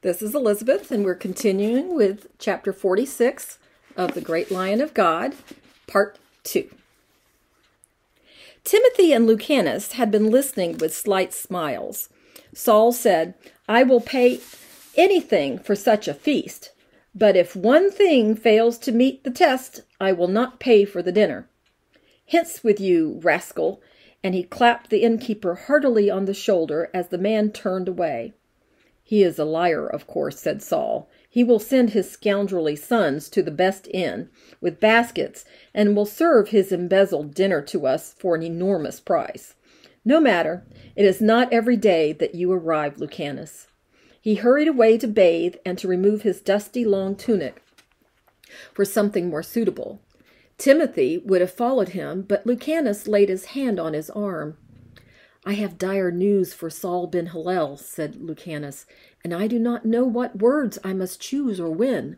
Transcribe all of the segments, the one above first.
This is Elizabeth, and we're continuing with chapter 46 of The Great Lion of God, part 2. Timothy and Lucanus had been listening with slight smiles. Saul said, "I will pay anything for such a feast, but if one thing fails to meet the test, I will not pay for the dinner. Hence with you, rascal," and he clapped the innkeeper heartily on the shoulder as the man turned away. "He is a liar, of course," said Saul. "He will send his scoundrelly sons to the best inn with baskets and will serve his embezzled dinner to us for an enormous price. No matter, it is not every day that you arrive, Lucanus." He hurried away to bathe and to remove his dusty long tunic for something more suitable. Timothy would have followed him, but Lucanus laid his hand on his arm. "I have dire news for Saul bin Hillel," said Lucanus, "and I do not know what words I must choose or when."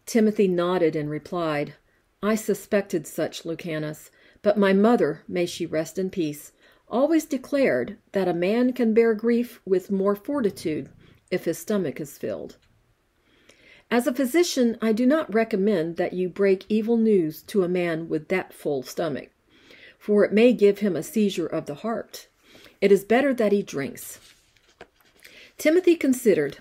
Timothy nodded and replied, "I suspected such, Lucanus, but my mother, may she rest in peace, always declared that a man can bear grief with more fortitude if his stomach is filled. As a physician, I do not recommend that you break evil news to a man with that full stomach, for it may give him a seizure of the heart. It is better that he drinks." Timothy considered.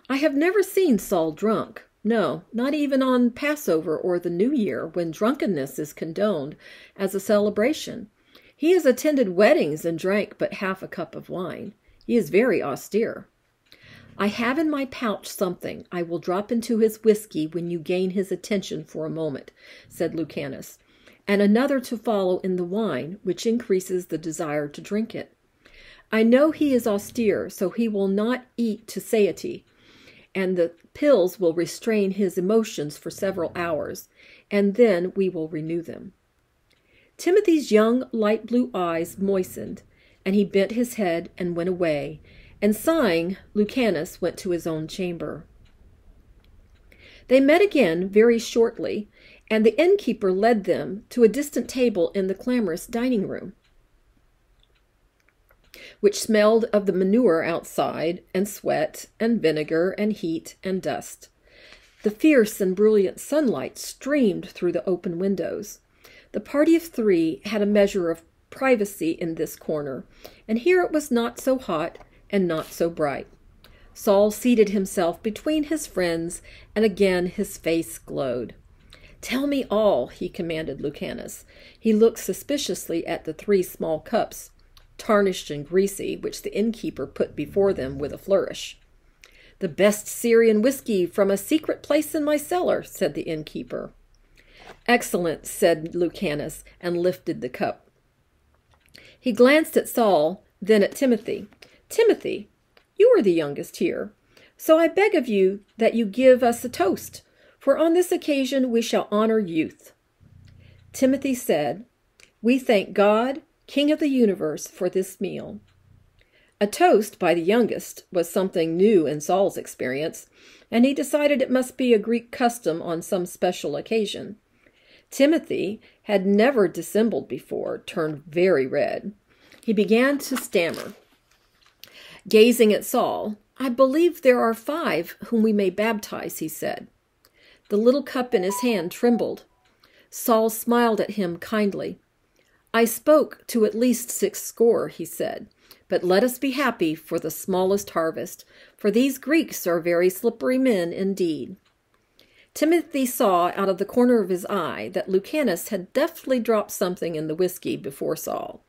"I have never seen Saul drunk. No, not even on Passover or the New Year, when drunkenness is condoned as a celebration. He has attended weddings and drank but half a cup of wine. He is very austere." "I have in my pouch something I will drop into his whiskey when you gain his attention for a moment," said Lucanus, "and another to follow in the wine, which increases the desire to drink it. I know he is austere, so he will not eat to satiety, and the pills will restrain his emotions for several hours, and then we will renew them." Timothy's young light blue eyes moistened, and he bent his head and went away, and sighing, Lucanus went to his own chamber. They met again very shortly, and the innkeeper led them to a distant table in the clamorous dining room, which smelled of the manure outside, and sweat, and vinegar, and heat, and dust. The fierce and brilliant sunlight streamed through the open windows. The party of 3 had a measure of privacy in this corner, and here it was not so hot and not so bright. Saul seated himself between his friends, and again his face glowed. "Tell me all," he commanded Lucanus. He looked suspiciously at the 3 small cups, tarnished and greasy, which the innkeeper put before them with a flourish. "The best Syrian whiskey from a secret place in my cellar," said the innkeeper. "Excellent," said Lucanus, and lifted the cup. He glanced at Saul, then at Timothy. "Timothy, you are the youngest here, so I beg of you that you give us a toast, for on this occasion we shall honor youth." Timothy said, "We thank God, King of the universe, for this meal." A toast by the youngest was something new in Saul's experience, and he decided it must be a Greek custom on some special occasion. Timothy had never dissembled before, turned very red. He began to stammer. Gazing at Saul, "I believe there are 5 whom we may baptize," he said. The little cup in his hand trembled. Saul smiled at him kindly. "I spoke to at least 60, he said, "but let us be happy for the smallest harvest, for these Greeks are very slippery men indeed." Timothy saw out of the corner of his eye that Lucanus had deftly dropped something in the whiskey before Saul.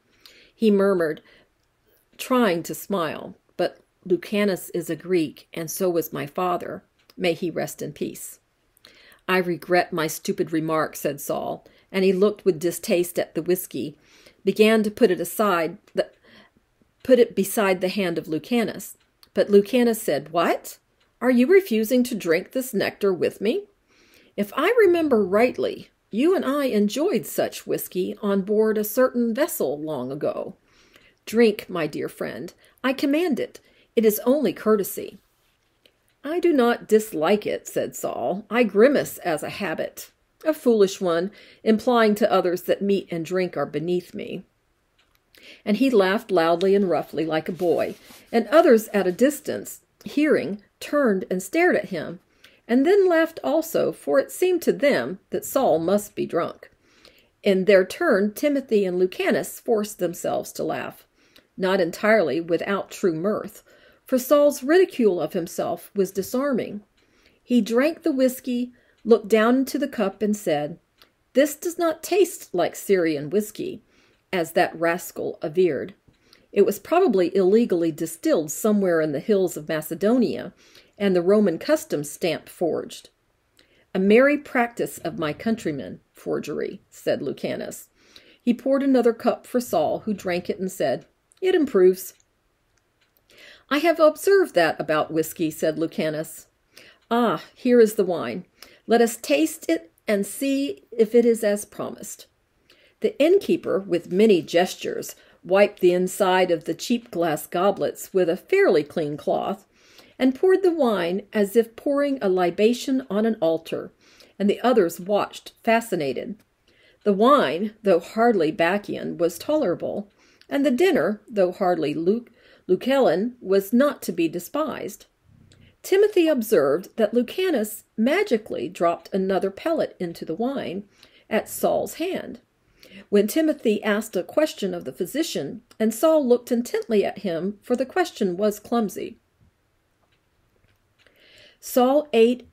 He murmured, trying to smile, "But Lucanus is a Greek, and so was my father. May he rest in peace." "I regret my stupid remark," said Saul, and he looked with distaste at the whiskey, began to put it beside the hand of Lucanus. But Lucanus said, "What? Are you refusing to drink this nectar with me? If I remember rightly, you and I enjoyed such whiskey on board a certain vessel long ago. Drink, my dear friend. I command it. It is only courtesy." "I do not dislike it," said Saul. "I grimace as a habit. A foolish one, implying to others that meat and drink are beneath me." And he laughed loudly and roughly like a boy, and others at a distance, hearing, turned and stared at him, and then laughed also, for it seemed to them that Saul must be drunk. In their turn, Timothy and Lucanus forced themselves to laugh, not entirely without true mirth, for Saul's ridicule of himself was disarming. He drank the whiskey, looked down into the cup, and said, "This does not taste like Syrian whiskey, as that rascal averred. It was probably illegally distilled somewhere in the hills of Macedonia, and the Roman customs stamp forged." "A merry practice of my countrymen, forgery," said Lucanus. He poured another cup for Saul, who drank it and said, "It improves." "I have observed that about whiskey," said Lucanus. "Ah, here is the wine. Let us taste it and see if it is as promised." The innkeeper, with many gestures, wiped the inside of the cheap glass goblets with a fairly clean cloth, and poured the wine as if pouring a libation on an altar, and the others watched, fascinated. The wine, though hardly Bacchian, was tolerable, and the dinner, though hardly Lucullan, was not to be despised. Timothy observed that Lucanus magically dropped another pellet into the wine at Saul's hand. When Timothy asked a question of the physician, and Saul looked intently at him, for the question was clumsy. Saul ate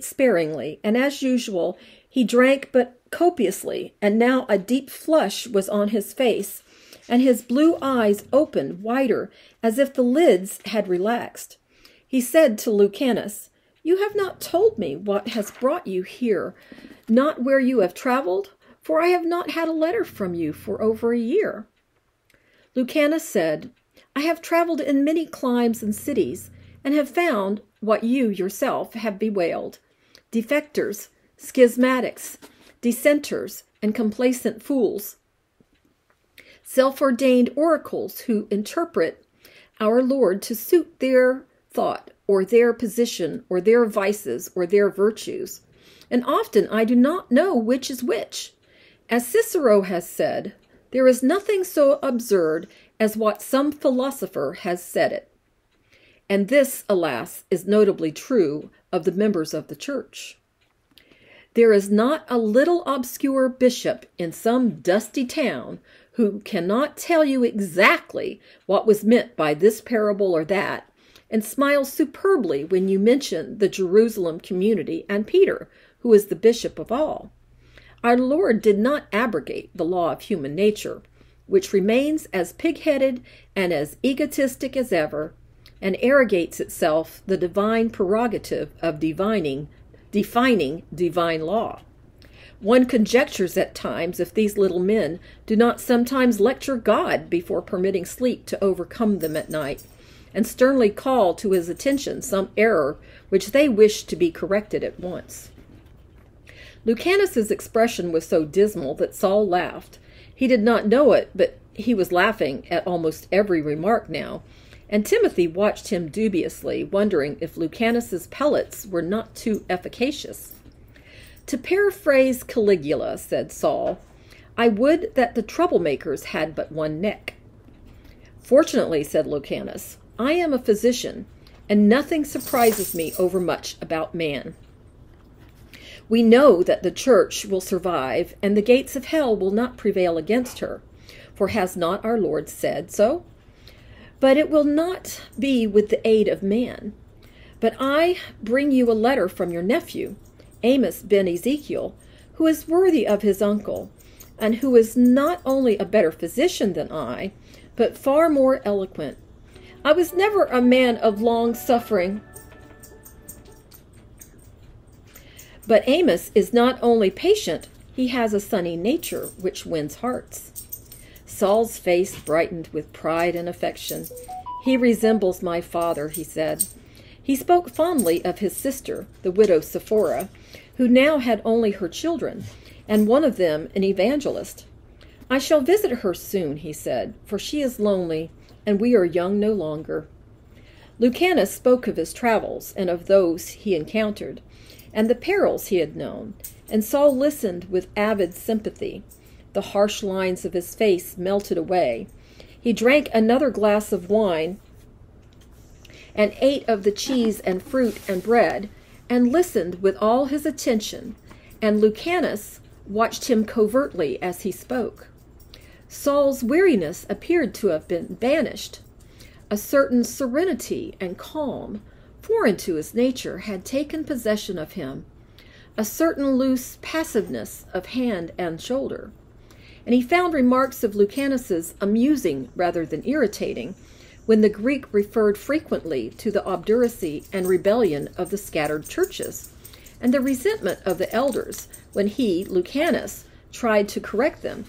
sparingly, and as usual, he drank but copiously, and now a deep flush was on his face, and his blue eyes opened wider, as if the lids had relaxed. He said to Lucanus, "You have not told me what has brought you here, not where you have traveled, for I have not had a letter from you for over a year." Lucanus said, "I have traveled in many climes and cities, and have found what you yourself have bewailed: defectors, schismatics, dissenters, and complacent fools, self-ordained oracles who interpret our Lord to suit their thought or their position or their vices or their virtues. And often I do not know which is which. As Cicero has said, there is nothing so absurd as what some philosopher has said it." And this, alas, is notably true of the members of the church. There is not a little obscure bishop in some dusty town who cannot tell you exactly what was meant by this parable or that, and smiles superbly when you mention the Jerusalem community and Peter, who is the bishop of all. Our Lord did not abrogate the law of human nature, which remains as pig-headed and as egotistic as ever, and arrogates itself the divine prerogative of defining divine law. One conjectures at times if these little men do not sometimes lecture God before permitting sleep to overcome them at night, and sternly call to his attention some error which they wish to be corrected at once. Lucanus's expression was so dismal that Saul laughed. He did not know it, but he was laughing at almost every remark now, and Timothy watched him dubiously, wondering if Lucanus's pellets were not too efficacious. "To paraphrase Caligula," said Saul, "I would that the troublemakers had but one neck." "Fortunately," said Lucanus, "I am a physician, and nothing surprises me overmuch about man. We know that the church will survive, and the gates of hell will not prevail against her, for has not our Lord said so? But it will not be with the aid of man. But I bring you a letter from your nephew, Amos ben Ezekiel, who is worthy of his uncle, and who is not only a better physician than I, but far more eloquent. I was never a man of long suffering, but Amos is not only patient, he has a sunny nature which wins hearts." Saul's face brightened with pride and affection. "He resembles my father," he said. He spoke fondly of his sister, the widow Sephora, who now had only her children, and one of them an evangelist. "I shall visit her soon," he said, "for she is lonely, and we are young no longer." Lucanus spoke of his travels and of those he encountered, and the perils he had known, and Saul listened with avid sympathy. The harsh lines of his face melted away. He drank another glass of wine, and ate of the cheese and fruit and bread, and listened with all his attention, and Lucanus watched him covertly as he spoke. Saul's weariness appeared to have been banished. A certain serenity and calm, foreign to his nature, had taken possession of him, a certain loose passiveness of hand and shoulder. And he found remarks of Lucanus's amusing rather than irritating, when the Greek referred frequently to the obduracy and rebellion of the scattered churches, and the resentment of the elders when he, Lucanus, tried to correct them,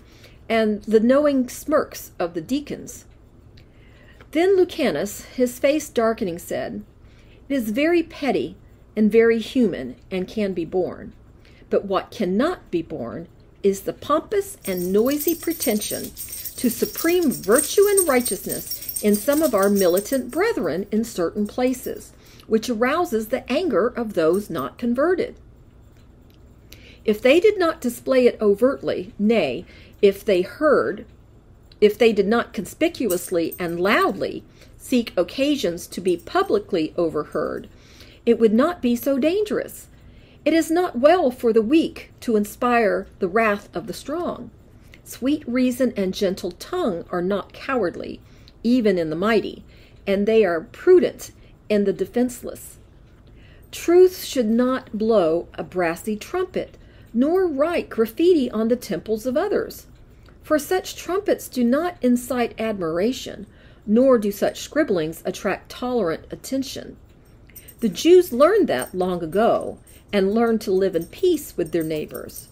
and the knowing smirks of the deacons. Then Lucanus, his face darkening, said, "It is very petty and very human, and can be borne. But what cannot be borne is the pompous and noisy pretension to supreme virtue and righteousness in some of our militant brethren in certain places, which arouses the anger of those not converted. If they did not display it overtly, nay, if they did not conspicuously and loudly seek occasions to be publicly overheard, it would not be so dangerous. It is not well for the weak to inspire the wrath of the strong. Sweet reason and gentle tongue are not cowardly, even in the mighty, and they are prudent in the defenseless. Truth should not blow a brassy trumpet, nor write graffiti on the temples of others. For such trumpets do not incite admiration, nor do such scribblings attract tolerant attention. The Jews learned that long ago, and learned to live in peace with their neighbors.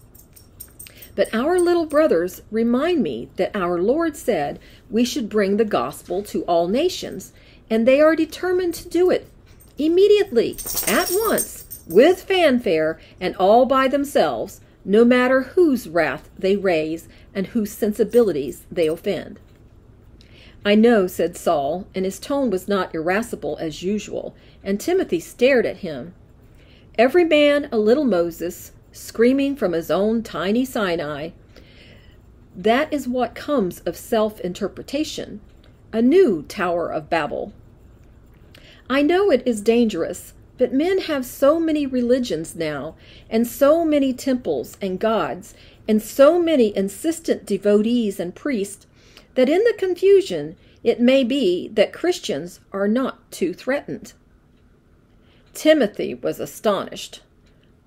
But our little brothers remind me that our Lord said we should bring the gospel to all nations, and they are determined to do it immediately, at once, with fanfare, and all by themselves, no matter whose wrath they raise and whose sensibilities they offend." "I know," said Saul, and his tone was not irascible as usual, and Timothy stared at him. "Every man a little Moses, screaming from his own tiny Sinai. That is what comes of self-interpretation, a new Tower of Babel. I know it is dangerous, but men have so many religions now, and so many temples and gods, and so many insistent devotees and priests, that in the confusion it may be that Christians are not too threatened." Timothy was astonished.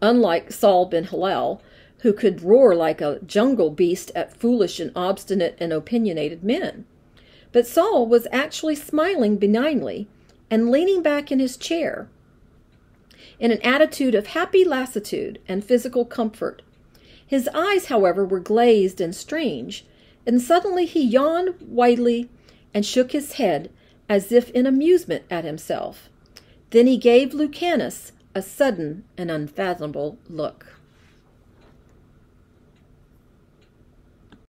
Unlike Saul ben Hillel, who could roar like a jungle beast at foolish and obstinate and opinionated men. But Saul was actually smiling benignly and leaning back in his chair, in an attitude of happy lassitude and physical comfort. His eyes, however, were glazed and strange, and suddenly he yawned widely and shook his head as if in amusement at himself. Then he gave Lucanus a sudden and unfathomable look.